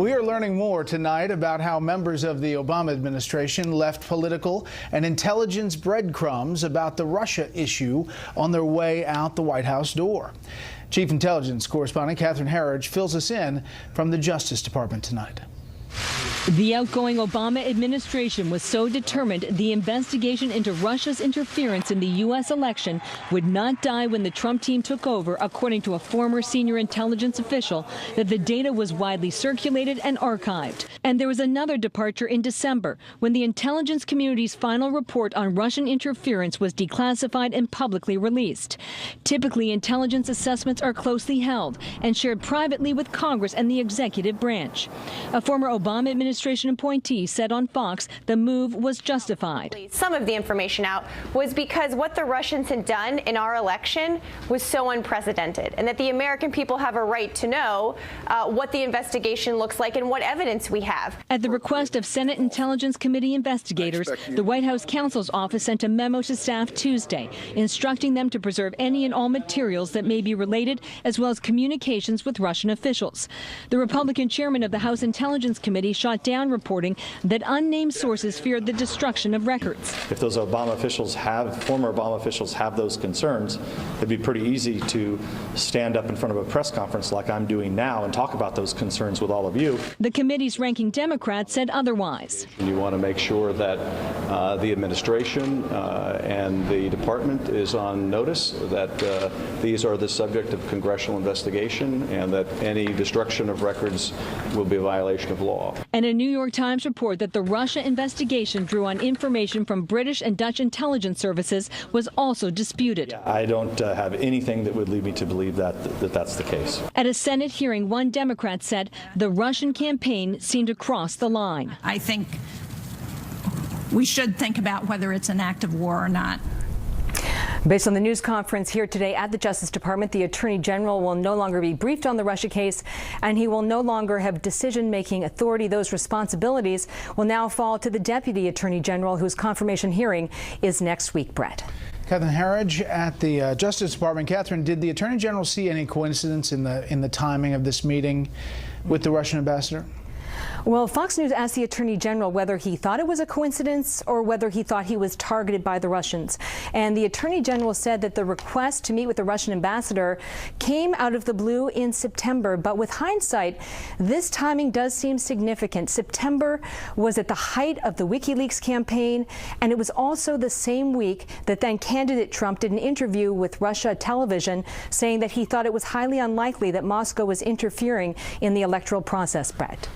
We are learning more tonight about how members of the Obama administration left political and intelligence breadcrumbs about the Russia issue on their way out the White House door. Chief Intelligence Correspondent Catherine Herridge fills us in from the Justice Department tonight. The outgoing Obama administration was so determined the investigation into Russia's interference in the U.S. election would not die when the Trump team took over, according to a former senior intelligence official, that the data was widely circulated and archived. And there was another departure in December, when the intelligence community's final report on Russian interference was declassified and publicly released. Typically, intelligence assessments are closely held and shared privately with Congress and the executive branch. A former Obama administration appointee said on Fox the move was justified. Some of the information out was because what the Russians had done in our election was so unprecedented, and that the American people have a right to know what the investigation looks like and what evidence we have. At the request of Senate Intelligence Committee investigators, the White House counsel's office sent a memo to staff Tuesday, instructing them to preserve any and all materials that may be related, as well as communications with Russian officials. The Republican chairman of the House Intelligence Committee shot down reporting that unnamed sources feared the destruction of records. If those former Obama officials have those concerns, it'd be pretty easy to stand up in front of a press conference like I'm doing now and talk about those concerns with all of you. The committee's ranking Democrat said otherwise. You want to make sure that the administration and the department is on notice that these are the subject of congressional investigation and that any destruction of records will be a violation of law. And a New York Times report that the Russia investigation drew on information from British and Dutch intelligence services was also disputed. I don't have anything that would lead me to believe that that's the case. At a Senate hearing, one Democrat said the Russian campaign seemed to cross the line. I think we should think about whether it's an act of war or not. Based on the news conference here today at the Justice Department, the Attorney General will no longer be briefed on the Russia case, and he will no longer have decision-making authority. Those responsibilities will now fall to the Deputy Attorney General, whose confirmation hearing is next week. Brett. Catherine Herridge at the Justice Department. Catherine, did the Attorney General see any coincidence in the timing of this meeting with the Russian ambassador? Well, Fox News asked the Attorney General whether he thought it was a coincidence or whether he thought he was targeted by the Russians. And the Attorney General said that the request to meet with the Russian ambassador came out of the blue in September. But with hindsight, this timing does seem significant. September was at the height of the WikiLeaks campaign, and it was also the same week that then candidate Trump did an interview with Russia television saying that he thought it was highly unlikely that Moscow was interfering in the electoral process. Brett.